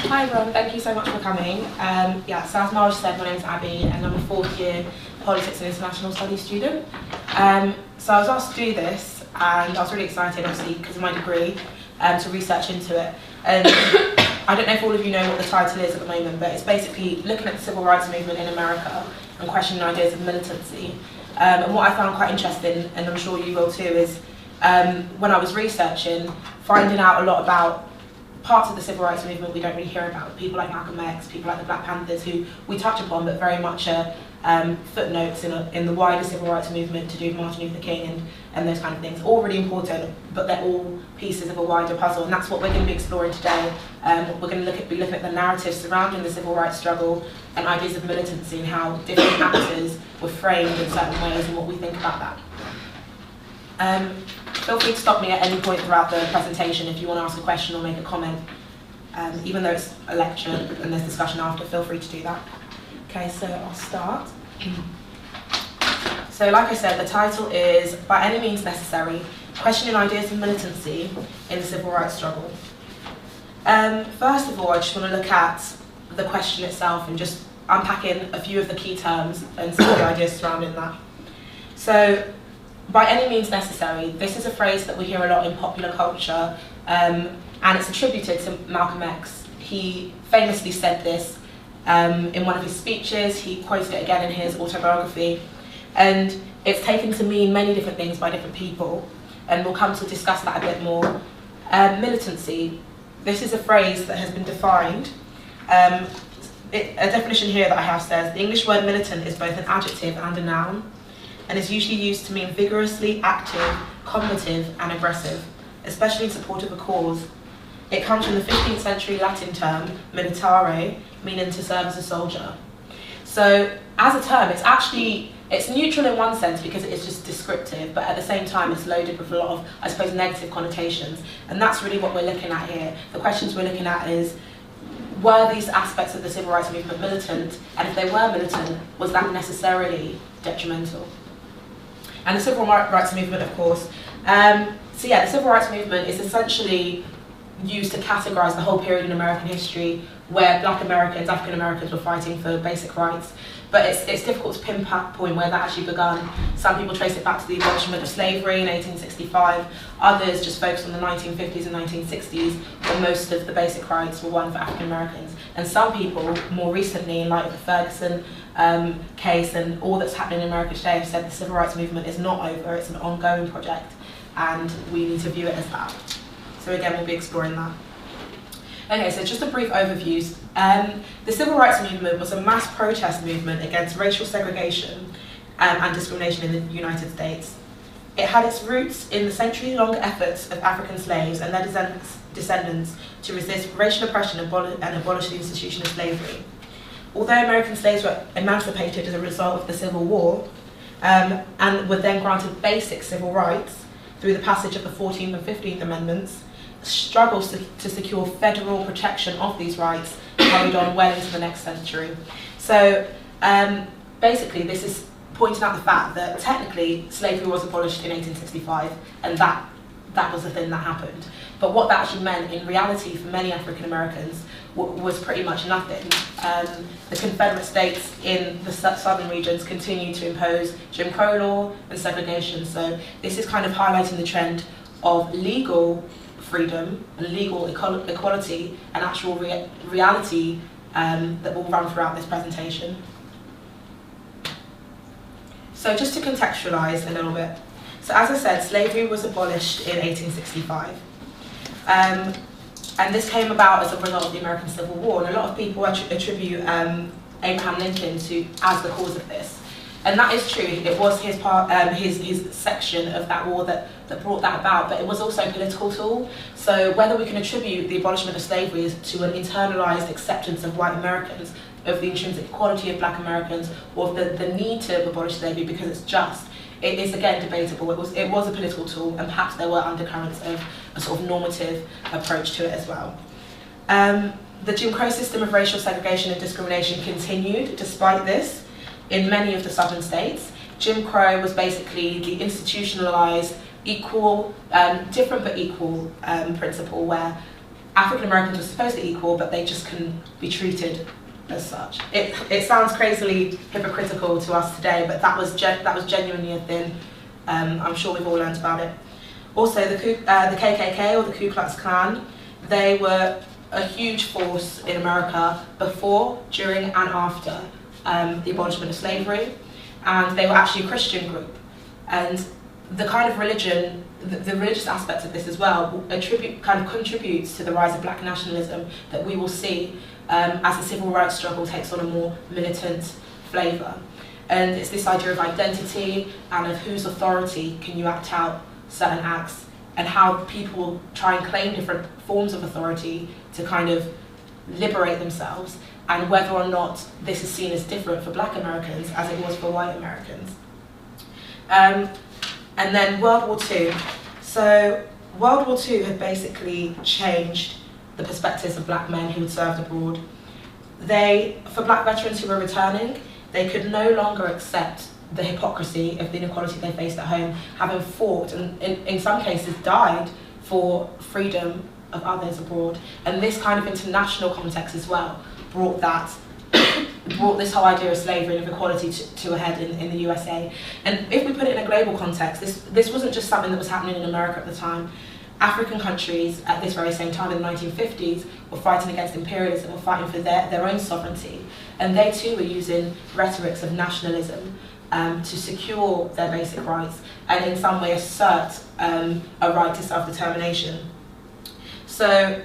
Hi everyone, thank you so much for coming. So as Marge said, my name is Abi and I'm a fourth year Politics and International Studies student. So I was asked to do this and I was really excited, obviously, because of my degree, to research into it. And I don't know if all of you know what the title is at the moment, but it's basically looking at the civil rights movement in America and questioning ideas of militancy. And what I found quite interesting, and I'm sure you will too, is when I was researching, finding out a lot about parts of the civil rights movement we don't really hear about. People like Malcolm X, people like the Black Panthers, who we touch upon, but very much are footnotes in the wider civil rights movement to do with Martin Luther King and those kind of things. All really important, but they're all pieces of a wider puzzle, and that's what we're going to be exploring today. We're going to be looking at the narrative surrounding the civil rights struggle and ideas of militancy and how different actors were framed in certain ways and what we think about that. Feel free to stop me at any point throughout the presentation if you want to ask a question or make a comment. Even though it's a lecture and there's discussion after, feel free to do that. Okay, so I'll start. So like I said, the title is By Any Means Necessary, Questioning Ideas of Militancy in the Civil Rights Struggle. First of all, I just want to look at the question itself and just unpacking a few of the key terms and some of the ideas surrounding that. So, by any means necessary, this is a phrase that we hear a lot in popular culture, and it's attributed to Malcolm X. He famously said this in one of his speeches. He quoted it again in his autobiography, and it's taken to mean many different things by different people, and we'll come to discuss that a bit more. Militancy, this is a phrase that has been defined. A definition here that I have says, the English word militant is both an adjective and a noun, and is usually used to mean vigorously active, combative and aggressive, especially in support of a cause. It comes from the 15th century Latin term, militare, meaning to serve as a soldier. So as a term, it's neutral in one sense because it is just descriptive, but at the same time it's loaded with a lot of, I suppose, negative connotations. And that's really what we're looking at here. The questions we're looking at is, were these aspects of the civil rights movement militant? And if they were militant, was that necessarily detrimental? And the civil rights movement, of course. The civil rights movement is essentially used to categorise the whole period in American history where Black Americans, African Americans were fighting for basic rights. But it's difficult to pinpoint where that actually began. Some people trace it back to the abolishment of slavery in 1865. Others just focus on the 1950s and 1960s, when most of the basic rights were won for African Americans. And some people, more recently, in light of the Ferguson case and all that's happening in America today, have said the civil rights movement is not over, it's an ongoing project, and we need to view it as that. So again, we'll be exploring that. Okay, so just a brief overview. The civil rights movement was a mass protest movement against racial segregation and discrimination in the United States. It had its roots in the century-long efforts of African slaves and their descendants to resist racial oppression and abolish the institution of slavery. Although American slaves were emancipated as a result of the Civil War and were then granted basic civil rights through the passage of the 14th and 15th Amendments, struggles to secure federal protection of these rights carried on well into the next century. So basically this is pointing out the fact that technically slavery was abolished in 1865 and that was the thing that happened. But what that actually meant in reality for many African Americans was pretty much nothing. The Confederate states in the southern regions continued to impose Jim Crow law and segregation. So this is kind of highlighting the trend of legal freedom and legal equality and actual reality that will run throughout this presentation. So just to contextualise a little bit. So as I said, slavery was abolished in 1865. And this came about as a result of the American Civil War, and a lot of people attribute Abraham Lincoln as the cause of this. And that is true. It was his section of that war that brought that about, but it was also a political tool. So whether we can attribute the abolishment of slavery to an internalized acceptance of white Americans, of the intrinsic equality of Black Americans, or the need to abolish slavery because it's just, it is again debatable. It was a political tool, and perhaps there were undercurrents of a sort of normative approach to it as well. The Jim Crow system of racial segregation and discrimination continued despite this in many of the southern states. Jim Crow was basically the institutionalized, equal, different but equal principle where African Americans were supposedly equal, but they just couldn't be treated as such. It sounds crazily hypocritical to us today, but that was genuinely a thing. I'm sure we've all learned about it. Also, the KKK, or the Ku Klux Klan, they were a huge force in America before, during, and after the abolishment of slavery, and they were actually a Christian group. And the kind of religion, the religious aspect of this as well, kind of contributes to the rise of black nationalism that we will see as the civil rights struggle takes on a more militant flavour. And it's this idea of identity and of whose authority can you act out certain acts, and how people try and claim different forms of authority to kind of liberate themselves, and whether or not this is seen as different for black Americans as it was for white Americans. And then World War II. So World War II had basically changed the perspectives of black men who had served abroad. For black veterans who were returning, they could no longer accept the hypocrisy of the inequality they faced at home, having fought and in some cases died for freedom of others abroad. And this kind of international context as well brought this whole idea of slavery and of equality to a head in the USA. And if we put it in a global context, this wasn't just something that was happening in America at the time. African countries at this very same time in the 1950s were fighting against imperialism, were fighting for their own sovereignty. And they too were using rhetorics of nationalism to secure their basic rights and in some way assert a right to self-determination. So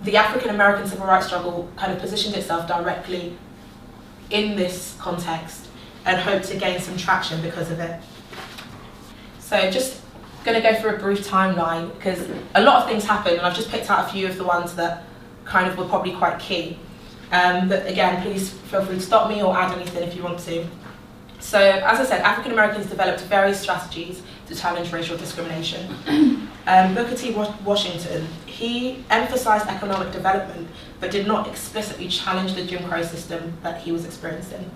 the African American civil rights struggle kind of positioned itself directly in this context and hoped to gain some traction because of it. So just going to go through a brief timeline because a lot of things happened, and I've just picked out a few of the ones that kind of were probably quite key. But again, please feel free to stop me or add anything if you want to. So, as I said, African Americans developed various strategies to challenge racial discrimination. Booker T. Washington, he emphasized economic development, but did not explicitly challenge the Jim Crow system that he was experiencing.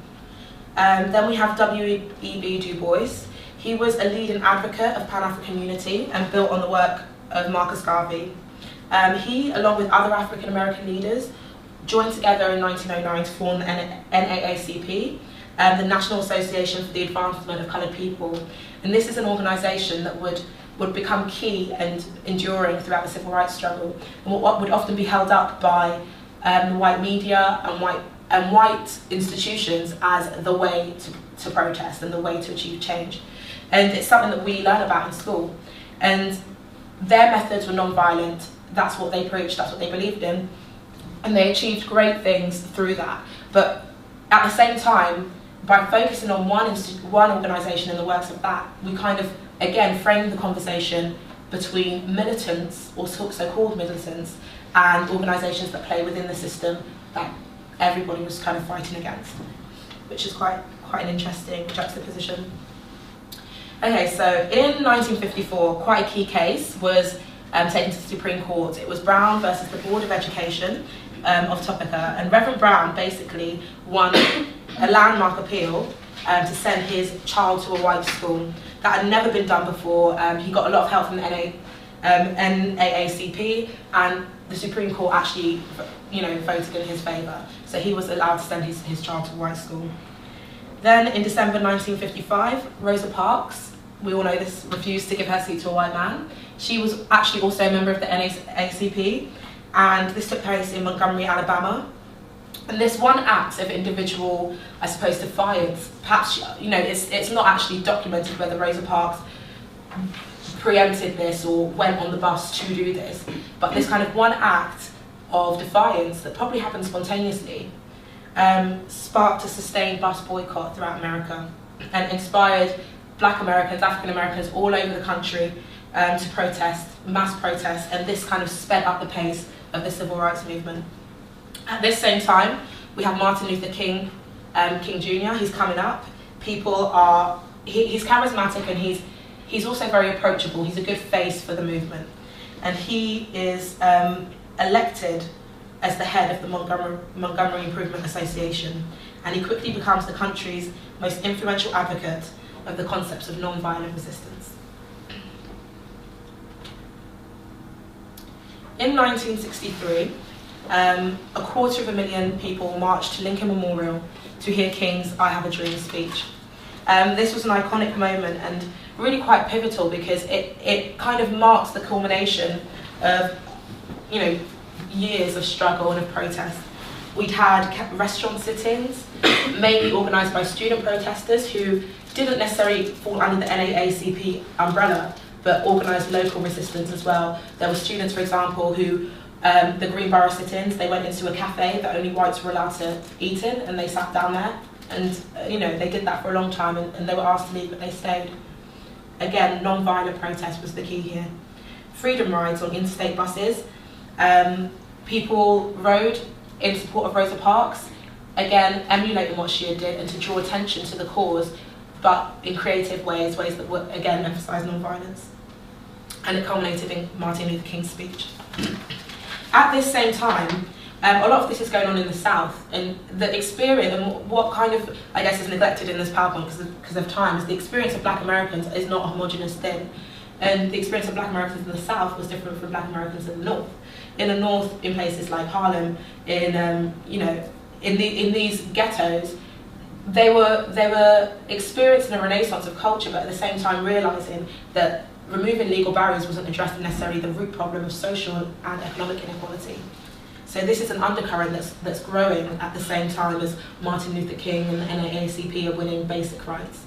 Then we have W.E.B. Du Bois. He was a leading advocate of Pan-African unity and built on the work of Marcus Garvey. He, along with other African American leaders, joined together in 1909 to form the NAACP, the National Association for the Advancement of Coloured People. And this is an organisation that would become key and enduring throughout the civil rights struggle, and what would often be held up by white media and white institutions as the way to protest and the way to achieve change. And it's something that we learn about in school. And their methods were non-violent. That's what they preached, that's what they believed in. And they achieved great things through that. But at the same time, by focusing on one organisation and the works of that, we kind of, again, framed the conversation between militants, or so-called militants, and organisations that play within the system that everybody was kind of fighting against, which is quite an interesting juxtaposition. Okay, so in 1954, quite a key case was taken to the Supreme Court. It was Brown versus the Board of Education of Topeka, and Reverend Brown basically won a landmark appeal to send his child to a white school. That had never been done before. He got a lot of help from the NAACP, and the Supreme Court actually, voted in his favour. So he was allowed to send his child to a white school. Then in December 1955, Rosa Parks, we all know this, refused to give her seat to a white man. She was actually also a member of the NAACP, and this took place in Montgomery, Alabama. And this one act of individual, I suppose, defiance, perhaps, it's not actually documented whether Rosa Parks preempted this or went on the bus to do this, but this kind of one act of defiance that probably happened spontaneously sparked a sustained bus boycott throughout America and inspired Black Americans, African Americans all over the country to protest, mass protest, and this kind of sped up the pace of the civil rights movement. At this same time, we have Martin Luther King, King Jr. He's coming up. He's charismatic, and he's also very approachable. He's a good face for the movement, and he is elected as the head of the Montgomery Improvement Association, and he quickly becomes the country's most influential advocate of the concepts of non-violent resistance. In 1963, a 250,000 people marched to Lincoln Memorial to hear King's I Have a Dream speech. This was an iconic moment and really quite pivotal because it kind of marks the culmination of, you know, years of struggle and of protest. We'd had restaurant sittings, mainly organised by student protesters who didn't necessarily fall under the NAACP umbrella, but organised local resistance as well. There were students, for example, who, the Greenborough sit-ins, they went into a cafe that only whites were allowed to eat in, and they sat down there. And, you know, they did that for a long time, and they were asked to leave, but they stayed. Again, non-violent protest was the key here. Freedom rides on interstate buses. People rode in support of Rosa Parks, again, emulating what she did and to draw attention to the cause, but in creative ways that would, again, emphasise non-violence. And it culminated in Martin Luther King's speech. At this same time, a lot of this is going on in the South, and the experience, and what kind of, I guess, is neglected in this PowerPoint because of time, is the experience of Black Americans is not a homogenous thing. And the experience of Black Americans in the South was different from Black Americans in the North. In the North, in places like Harlem, in you know, in these ghettos, they were experiencing a renaissance of culture, but at the same time realising that removing legal barriers wasn't addressing necessarily the root problem of social and economic inequality. So this is an undercurrent that's growing at the same time as Martin Luther King and the NAACP are winning basic rights.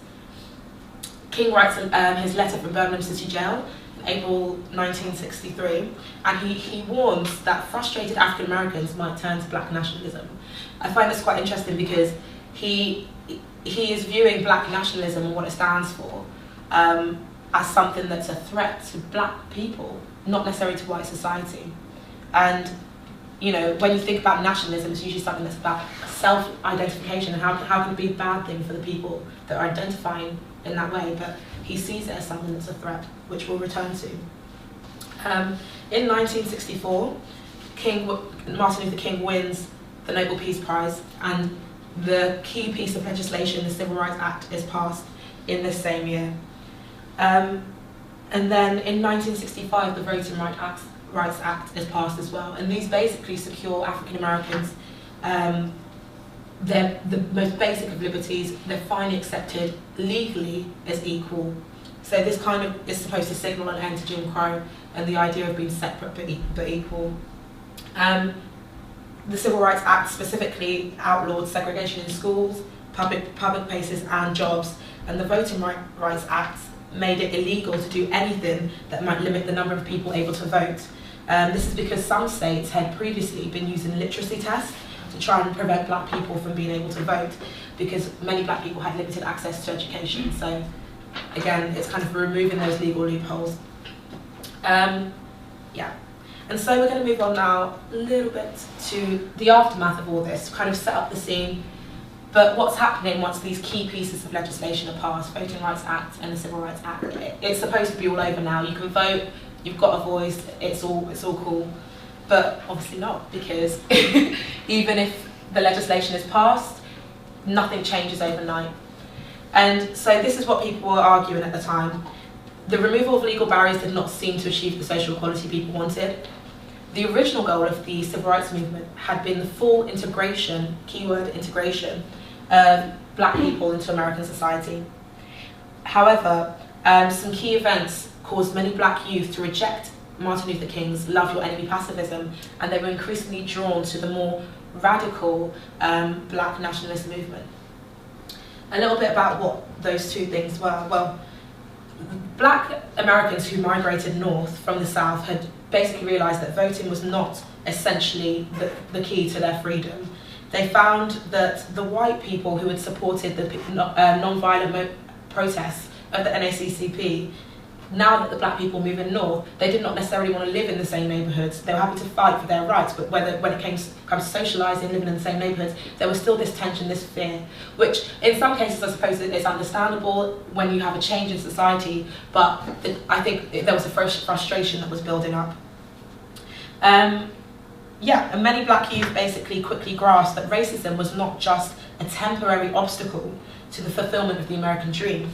King writes his letter from Birmingham City Jail in April 1963, and he warns that frustrated African Americans might turn to Black nationalism. I find this quite interesting because he is viewing Black nationalism and what it stands for as something that's a threat to Black people, not necessarily to white society. And you know, when you think about nationalism, it's usually something that's about self-identification and how can it be a bad thing for the people that are identifying in that way, but he sees it as something that's a threat, which we'll return to. In 1964, Martin Luther King wins the Nobel Peace Prize, and the key piece of legislation, the Civil Rights Act, is passed in this same year. And then in 1965, the Voting Rights Act is passed as well, and these basically secure African Americans the most basic of liberties. They're finally accepted legally as equal. So this kind of is supposed to signal an end to Jim Crow and the idea of being separate but equal. The Civil Rights Act specifically outlawed segregation in schools, public places and jobs, and the Voting Rights Act made it illegal to do anything that might limit the number of people able to vote. This is because some states had previously been using literacy tests to try and prevent Black people from being able to vote, because many Black people had limited access to education. So again, it's kind of removing those legal loopholes. Yeah. And so we're going to move on now a little bit to the aftermath of all this, kind of set up the scene. But what's happening once these key pieces of legislation are passed, Voting Rights Act and the Civil Rights Act? It's supposed to be all over now. You can vote, you've got a voice, it's all cool. But obviously not, because even if the legislation is passed, nothing changes overnight. And so this is what people were arguing at the time. The removal of legal barriers did not seem to achieve the social equality people wanted. The original goal of the civil rights movement had been the full integration, keyword integration, of Black people into American society. However, some key events caused many Black youth to reject Martin Luther King's love your enemy pacifism, and they were increasingly drawn to the more radical Black nationalist movement. A little bit about what those two things were. Well, Black Americans who migrated north from the South had basically realised that voting was not essentially the key to their freedom. They found that the white people who had supported the non-violent protests of the NAACP, now that the Black people move in north, they did not necessarily want to live in the same neighbourhoods. They were happy to fight for their rights, but when it comes to socialising, living in the same neighbourhoods, there was still this tension, this fear, which in some cases I suppose is understandable when you have a change in society, but I think there was a frustration that was building up. Yeah, and many Black youth basically quickly grasped that racism was not just a temporary obstacle to the fulfilment of the American dream,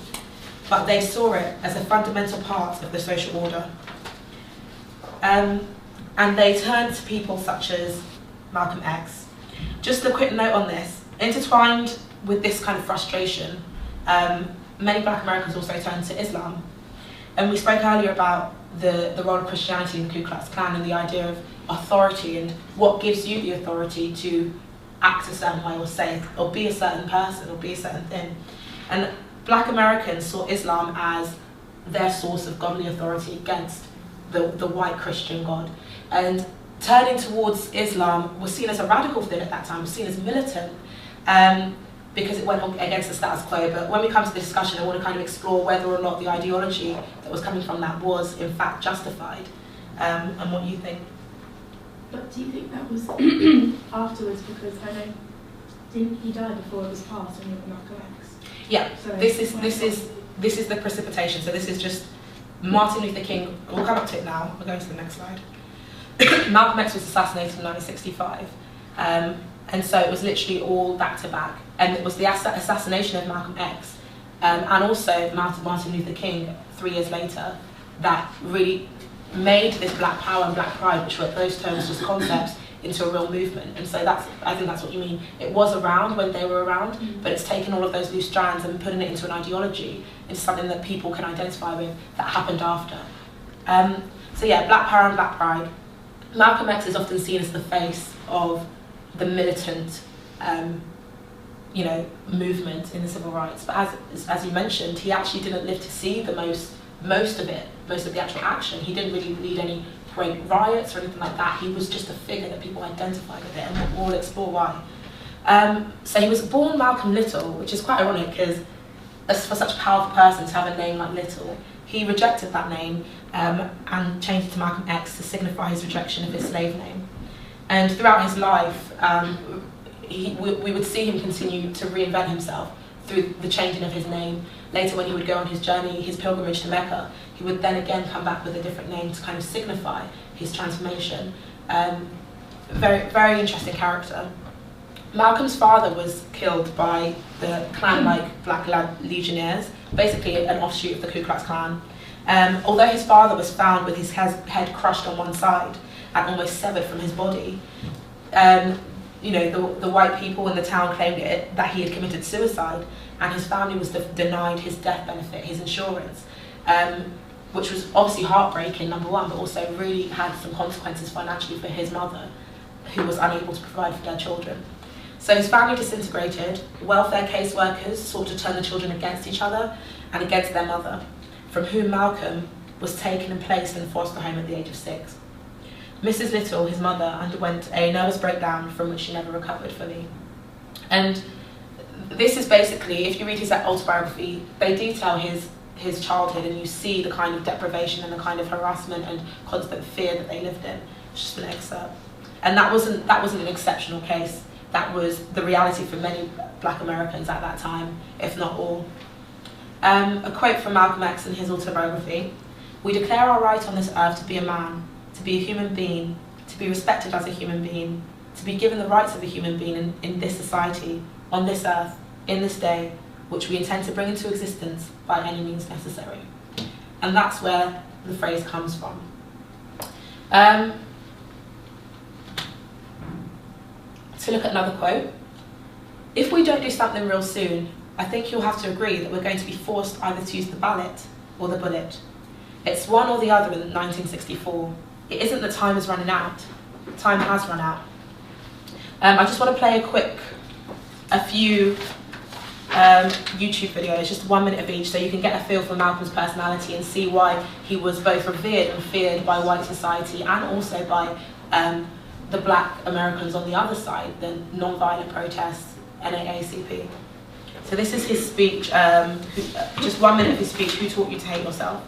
but they saw it as a fundamental part of the social order. and they turned to people such as Malcolm X. Just a quick note on this, intertwined with this kind of frustration, many black Americans also turned to Islam. And we spoke earlier about the role of Christianity in the Ku Klux Klan and the idea of authority and what gives you the authority to act a certain way or say, or be a certain person or be a certain thing. And black Americans saw Islam as their source of godly authority against the white Christian God. And turning towards Islam was seen as a radical thing at that time, was seen as militant, because it went against the status quo. But when we come to the discussion, I want to kind of explore whether or not the ideology that was coming from that was in fact justified, and what you think. But do you think that was afterwards? Because I know he died before it was passed, and Malcolm X. Yeah. So this is the precipitation. So this is just Martin Luther King. We'll come up to it now. We're going to the next slide. Malcolm X was assassinated in 1965, and so it was literally all back to back. And it was the assassination of Malcolm X and also Martin Luther King 3 years later that really made this black power and black pride, which were those terms just concepts, into a real movement. And so I think that's what you mean. It was around when they were around, but it's taken all of those loose strands and putting it into an ideology, into something that people can identify with that happened after. So yeah, black power and black pride. Malcolm X is often seen as the face of the militant movement in the civil rights. But as you mentioned, he actually didn't live to see the most of the actual action. He didn't really lead any great riots or anything like that. He was just a figure that people identified with it, and we'll explore why. So he was born Malcolm Little, which is quite ironic because for such a powerful person to have a name like Little, he rejected that name and changed it to Malcolm X to signify his rejection of his slave name. And throughout his life, we would see him continue to reinvent himself through the changing of his name. Later, when he would go on his journey, his pilgrimage to Mecca, he would then again come back with a different name to kind of signify his transformation. Very, very interesting character. Malcolm's father was killed by the Klan-like Black Legionnaires, basically an offshoot of the Ku Klux Klan. Although his father was found with his head crushed on one side and almost severed from his body, the white people in the town claimed that he had committed suicide, and his family was denied his death benefit, his insurance, which was obviously heartbreaking, number one, but also really had some consequences financially for his mother, who was unable to provide for their children. So his family disintegrated. Welfare caseworkers sought to turn the children against each other and against their mother, from whom Malcolm was taken and placed in a foster home at the age of 6. Mrs. Little, his mother, underwent a nervous breakdown from which she never recovered fully. And this is basically, if you read his autobiography, they detail his childhood, and you see the kind of deprivation and the kind of harassment and constant fear that they lived in. It's just an excerpt. And that wasn't an exceptional case. That was the reality for many black Americans at that time, if not all. A quote from Malcolm X in his autobiography: "We declare our right on this earth to be a man, to be a human being, to be respected as a human being, to be given the rights of a human being in this society, on this earth, in this day, which we intend to bring into existence by any means necessary." And that's where the phrase comes from. To look at another quote: "If we don't do something real soon, I think you'll have to agree that we're going to be forced either to use the ballot or the bullet. It's one or the other in 1964. It isn't that time is running out. Time has run out." I just want to play a few YouTube videos, just 1 minute of each, so you can get a feel for Malcolm's personality and see why he was both revered and feared by white society and also by the black Americans on the other side, the non-violent protests, NAACP. So this is his speech, just 1 minute of his speech, "Who Taught You to Hate Yourself?"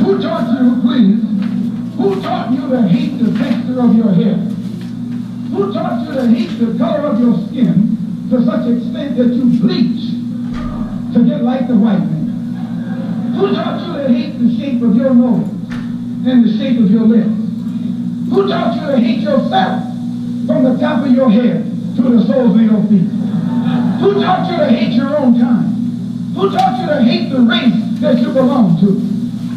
Who taught you, please? Who taught you to hate the texture of your hair? Who taught you to hate the color of your skin to such extent that you bleach to get like the white man? Who taught you to hate the shape of your nose and the shape of your lips? Who taught you to hate yourself from the top of your head to the soles of your feet? Who taught you to hate your own kind? Who taught you to hate the race that you belong to?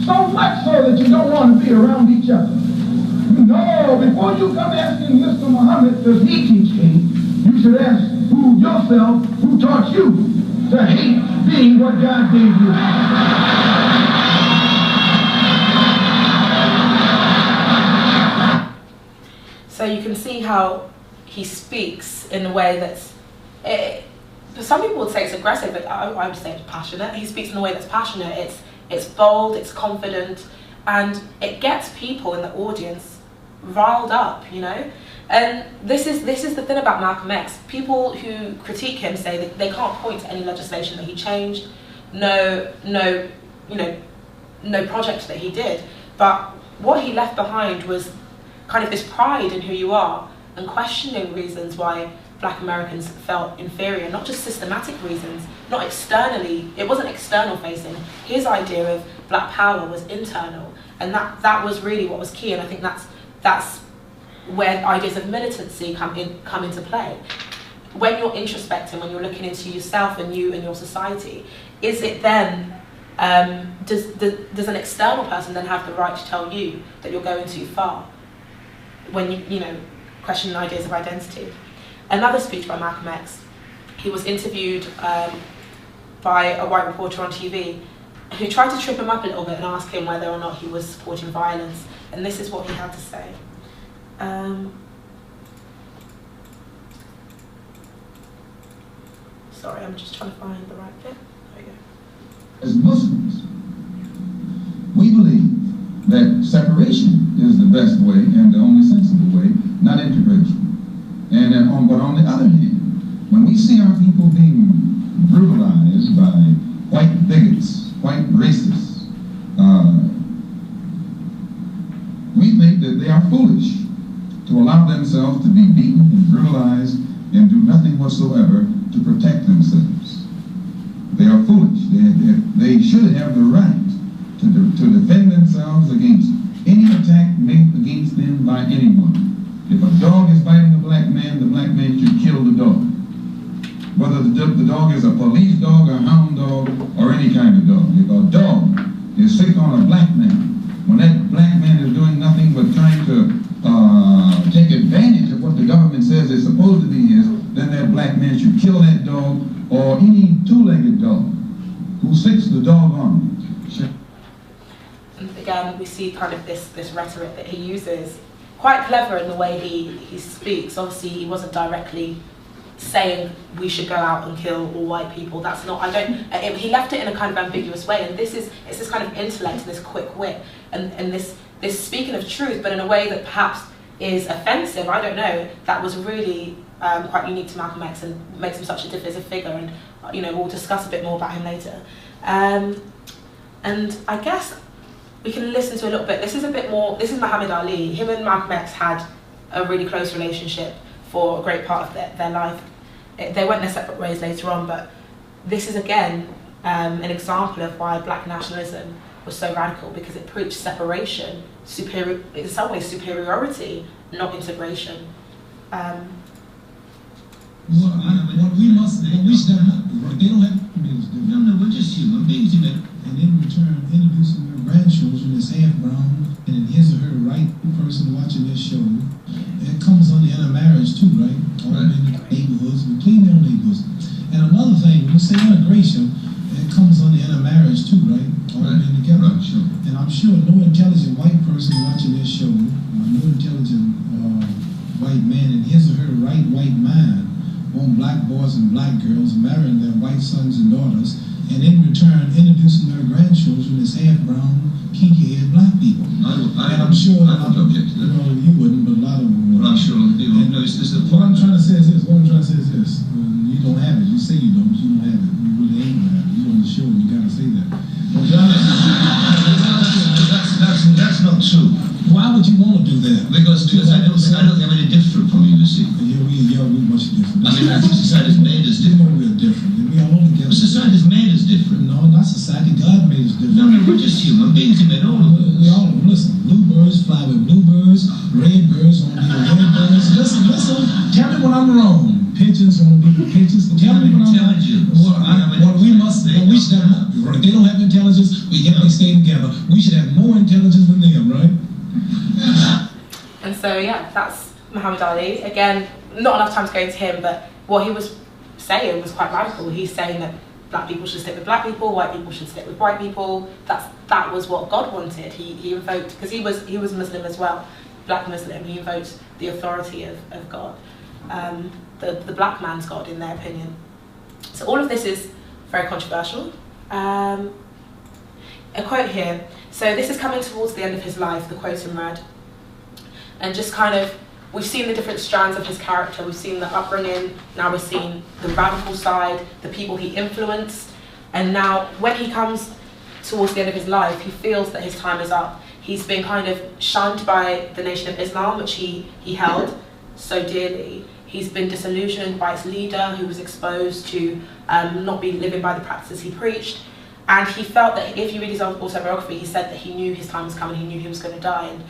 So much so that you don't want to be around each other. No, before you come asking Mr. Muhammad, does he teach hate? You should ask yourself, who taught you to hate being what God gave you? So you can see how he speaks in a way that's, some people would say it's aggressive, but I would say it's passionate. He speaks in a way that's passionate, it's bold, it's confident, and it gets people in the audience riled up, you know? And this is the thing about Malcolm X. People who critique him say that they can't point to any legislation that he changed, no project that he did. But what he left behind was kind of this pride in who you are and questioning reasons why Black Americans felt inferior, not just systematic reasons, not externally. It wasn't external facing. His idea of Black power was internal, and that was really what was key. And I think that's where ideas of militancy come into play. When you're introspecting, when you're looking into yourself and you and your society, is it then, does an external person then have the right to tell you that you're going too far? When you questioning ideas of identity. Another speech by Malcolm X, he was interviewed by a white reporter on TV who tried to trip him up a little bit and ask him whether or not he was supporting violence. And this is what he had to say. Sorry, I'm just trying to find the right bit. There we go. As Muslims, we believe that separation is the best way and the only sensible way, not integration. But on the other hand, when we see our people being brutalized by white bigots, white racists, we think that they are foolish to allow themselves to be beaten and brutalized and do nothing whatsoever to protect themselves. They are foolish. They should have the right to defend themselves against any attack made against them by anyone. If a dog is biting a black man, the black man should kill the dog. Whether the dog is a police dog, a hound dog, or any kind of dog. If a dog is sick on a black man, when that black man is doing nothing but trying to take advantage of what the government says it supposedly is, then that black man should kill that dog or any two-legged dog who sicks the dog on. And again, we see kind of this rhetoric that he uses, quite clever in the way he speaks. Obviously, he wasn't directly saying we should go out and kill all white people. That's not, he left it in a kind of ambiguous way, and it's this kind of intellect and this quick wit, and this speaking of truth, but in a way that perhaps is offensive, I don't know, that was really quite unique to Malcolm X and makes him such a divisive figure, and we'll discuss a bit more about him later. And I guess we can listen to a little bit. This is Muhammad Ali. Him and Malcolm X had a really close relationship for a great part of their life. They went their separate ways later on, but this is again an example of why black nationalism was so radical, because it preached separation, in some ways superiority, not integration. What we stand up, they don't have to be able to do. No, we're just human beings, And in return, introducing their grandchildren as half brown, and in his or her right person watching this show, it comes on the intermarriage too, right? All in the neighborhoods, we clean their neighborhoods. And another thing, when we say integration, it comes on the intermarriage too, right? All in together. Right, sure. And I'm sure no intelligent white person watching this show, or no intelligent white man in his or her right white mind, want black boys and black girls marrying their white sons and daughters, and in return introducing their grandchildren as half brown, kinky-haired black people. I'm sure a lot of you wouldn't, but a lot of them would. Well, I'm sure people know this is the point. What I'm trying to say is this. You don't have it. You say you don't, but you don't have it. You really ain't gonna have it. You're on the show and you gotta say that. That's not true. Why would you want to do that? Because I don't have any different from you, you see. Yeah, we're much different. I think society's made us different. We're different. And we are all together. But society's made us different. No, not society. God made us different. No, we're just human beings. He made all of us. We all, listen, bluebirds fly with bluebirds, red birds on the red birds. Listen, tell me when I'm wrong. pensions, on people pensions. Tell them Intelligence. what we must. We should have. If they don't have intelligence, but yet they stay together. We should have more intelligence than them, right? And so yeah, that's Muhammad Ali. Again, not enough time to go into him, but what he was saying was quite radical. He's saying that black people should stick with black people, white people should stick with white people. That was what God wanted. He invoked, because he was Muslim as well, black Muslim. He invoked the authority of God, the black man's God, in their opinion. So all of this is very controversial. A quote here. So this is coming towards the end of his life, the quote in red. And just kind of, we've seen the different strands of his character. We've seen the upbringing, now we're seeing the radical side, the people he influenced. And now when he comes towards the end of his life, he feels that his time is up. He's been kind of shunned by the Nation of Islam, which he held so dearly. He's been disillusioned by its leader, who was exposed to not be living by the practices he preached. And he felt that, if you read his autobiography, he said that he knew his time was coming, he knew he was going to die. And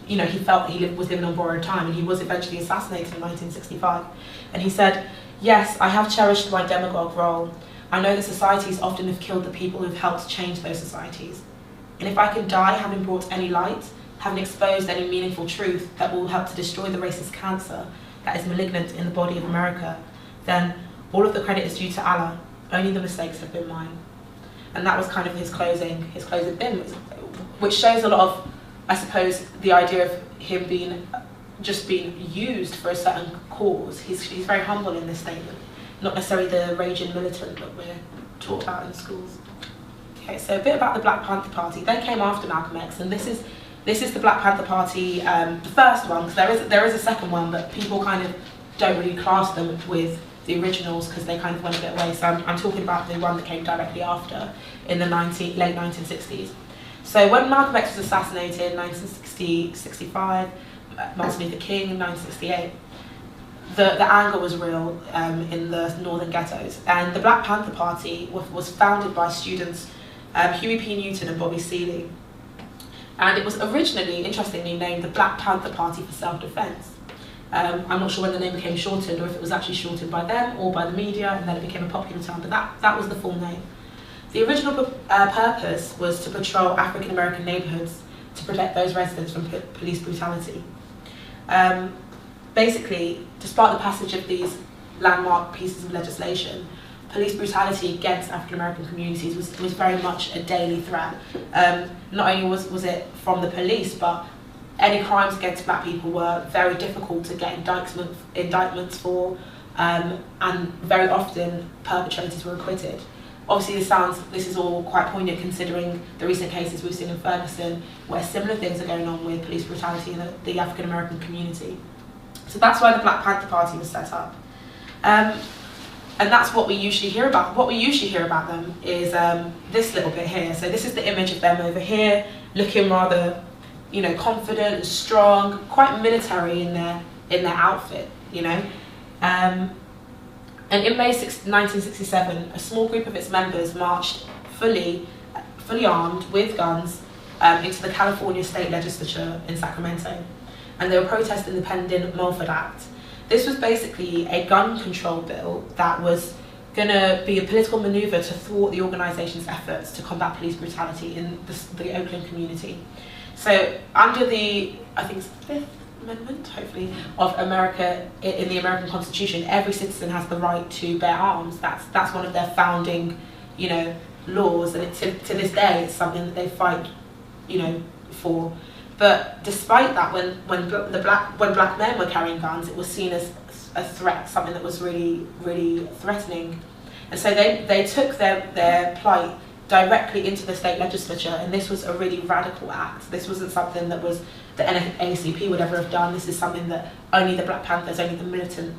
you know, he felt that he was living on borrowed time, and he was eventually assassinated in 1965. And he said, "Yes, I have cherished my demagogue role. I know that societies often have killed the people who have helped change those societies. And if I can die having brought any light, having exposed any meaningful truth that will help to destroy the racist cancer that is malignant in the body of America, then all of the credit is due to Allah. Only the mistakes have been mine." And that was kind of his closing thing, which shows a lot of, I suppose, the idea of him being used for a certain cause. He's very humble in this statement, not necessarily the raging militant that we're taught about in schools. Okay, so a bit about the Black Panther Party. They came after Malcolm X, and this is the Black Panther Party, the first one, because there is a second one, but people kind of don't really class them with the originals because they kind of went a bit away. So I'm talking about the one that came directly after in the late 1960s. So when Malcolm X was assassinated in 1965, Martin Luther King in 1968, the anger was real in the northern ghettos. And the Black Panther Party was founded by students Huey P. Newton and Bobby Seeley. And it was originally, interestingly, named the Black Panther Party for Self-Defense. I'm not sure when the name became shortened, or if it was actually shortened by them or by the media, and then it became a popular term, but that was the full name. The original purpose was to patrol African American neighbourhoods to protect those residents from police brutality. Basically, despite the passage of these landmark pieces of legislation, police brutality against African American communities was very much a daily threat. Not only was it from the police, but any crimes against black people were very difficult to get indictments for, and very often perpetrators were acquitted. Obviously this is all quite poignant considering the recent cases we've seen in Ferguson where similar things are going on with police brutality in the African American community. So that's why the Black Panther Party was set up. And that's what we usually hear about. What we usually hear about them is this little bit here. So this is the image of them over here, looking rather, confident and strong, quite military in their outfit, And in May 1967, a small group of its members marched fully armed with guns into the California State Legislature in Sacramento, and they were protesting the pending Mulford Act. This was basically a gun control bill that was going to be a political maneuver to thwart the organisation's efforts to combat police brutality in the Oakland community. So under the, I think it's the 5th Amendment, hopefully, of America, in the American Constitution, every citizen has the right to bear arms. That's one of their founding, laws, and to this day it's something that they fight, for. But despite that, when black men were carrying guns, it was seen as a threat, something that was really, really threatening. And so they took their plight directly into the state legislature, and this was a really radical act. This wasn't something that was the NAACP would ever have done. This is something that only the Black Panthers, only the militant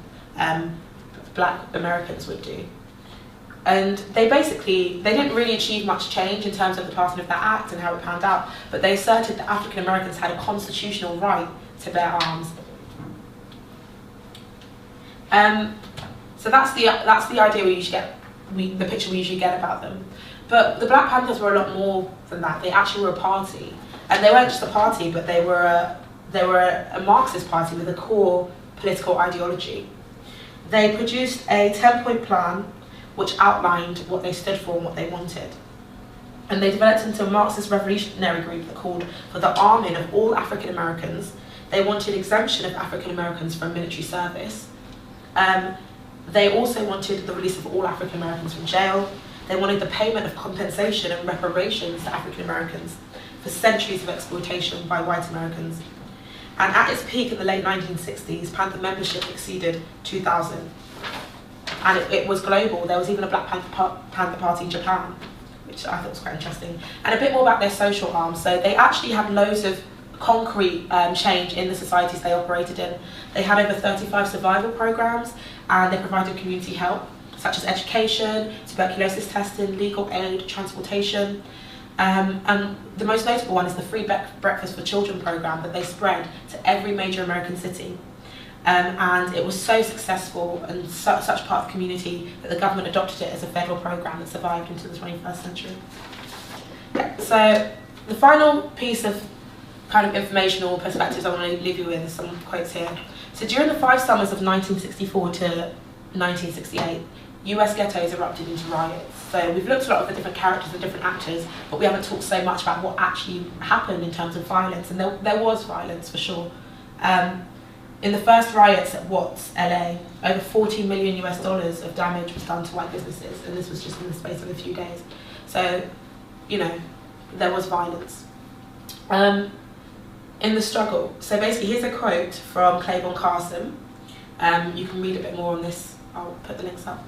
black Americans would do. And they didn't really achieve much change in terms of the passing of that act and how it panned out, but they asserted that African Americans had a constitutional right to bear arms. So that's the idea we usually get, the picture we usually get about them. But the Black Panthers were a lot more than that. They actually were a party, and they weren't just a party, but they were a Marxist party with a core political ideology. They produced a 10-point plan which outlined what they stood for and what they wanted. And they developed into a Marxist revolutionary group that called for the arming of all African Americans. They wanted exemption of African Americans from military service. They also wanted the release of all African Americans from jail. They wanted the payment of compensation and reparations to African Americans for centuries of exploitation by white Americans. And at its peak in the late 1960s, Panther membership exceeded 2,000. And it was global. There was even a Black Panther Party in Japan, which I thought was quite interesting. And a bit more about their social arm. So they actually had loads of concrete change in the societies they operated in. They had over 35 survival programs, and they provided community help, such as education, tuberculosis testing, legal aid, transportation. And the most notable one is the free breakfast for children program that they spread to every major American city. And it was so successful and such part of the community that the government adopted it as a federal program that survived into the 21st century. So the final piece of kind of informational perspectives I want to leave you with is some quotes here. So during the 5 summers of 1964 to 1968, US ghettos erupted into riots. So we've looked at a lot of the different characters and different actors, but we haven't talked so much about what actually happened in terms of violence, and there was violence for sure. In the first riots at Watts, LA, over $40 million of damage was done to white businesses, and this was just in the space of a few days. So, you know, there was violence. In the struggle, so basically here's a quote from Claiborne Carson. You can read a bit more on this, I'll put the links up.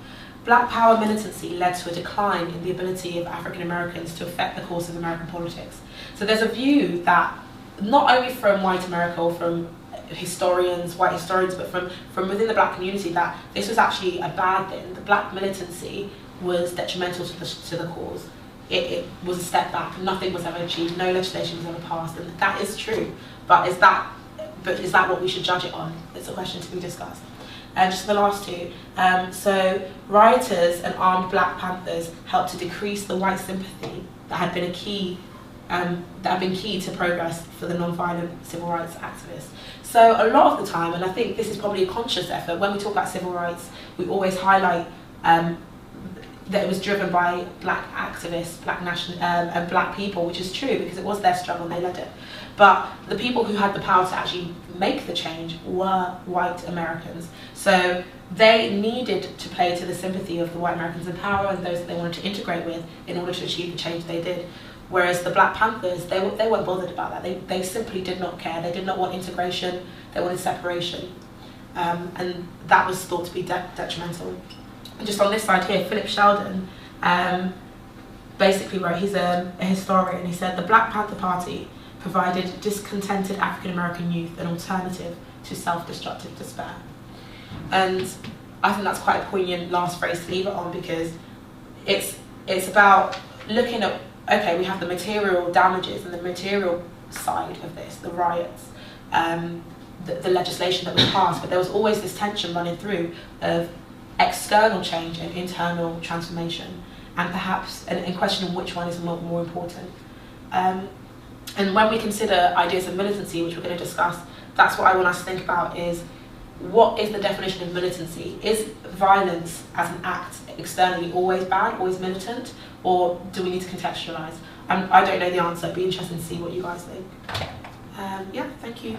Black power militancy led to a decline in the ability of African Americans to affect the course of American politics. So there's a view that, not only from white America or from historians, white historians, but from within the black community, that this was actually a bad thing. The black militancy was detrimental to the cause. It was a step back. Nothing was ever achieved. No legislation was ever passed, and that is true. But is that what we should judge it on? It's a question to be discussed. And just the last two. So rioters and armed Black Panthers helped to decrease the white sympathy that had been key to progress for the non-violent civil rights activists. So a lot of the time, and I think this is probably a conscious effort, when we talk about civil rights, we always highlight that it was driven by black activists, and black people, which is true because it was their struggle and they led it. But the people who had the power to actually make the change were white Americans. So they needed to play to the sympathy of the white Americans in power and those that they wanted to integrate with in order to achieve the change they did. Whereas the Black Panthers, they weren't bothered about that. They simply did not care. They did not want integration, they wanted separation. And that was thought to be detrimental. And just on this side here, Philip Sheldon basically wrote, he's a historian, he said, the Black Panther Party provided discontented African American youth an alternative to self-destructive despair. And I think that's quite a poignant last phrase to leave it on, because it's about looking at, okay, we have the material damages and the material side of this, the riots, the legislation that was passed, but there was always this tension running through of external change and internal transformation, and perhaps and questioning which one is more important. And when we consider ideas of militancy, which we're going to discuss, that's what I want us to think about, is what is the definition of militancy? Is violence as an act externally always bad, always militant, or do we need to contextualise? I don't know the answer. It'd be interesting to see what you guys think. Yeah, thank you.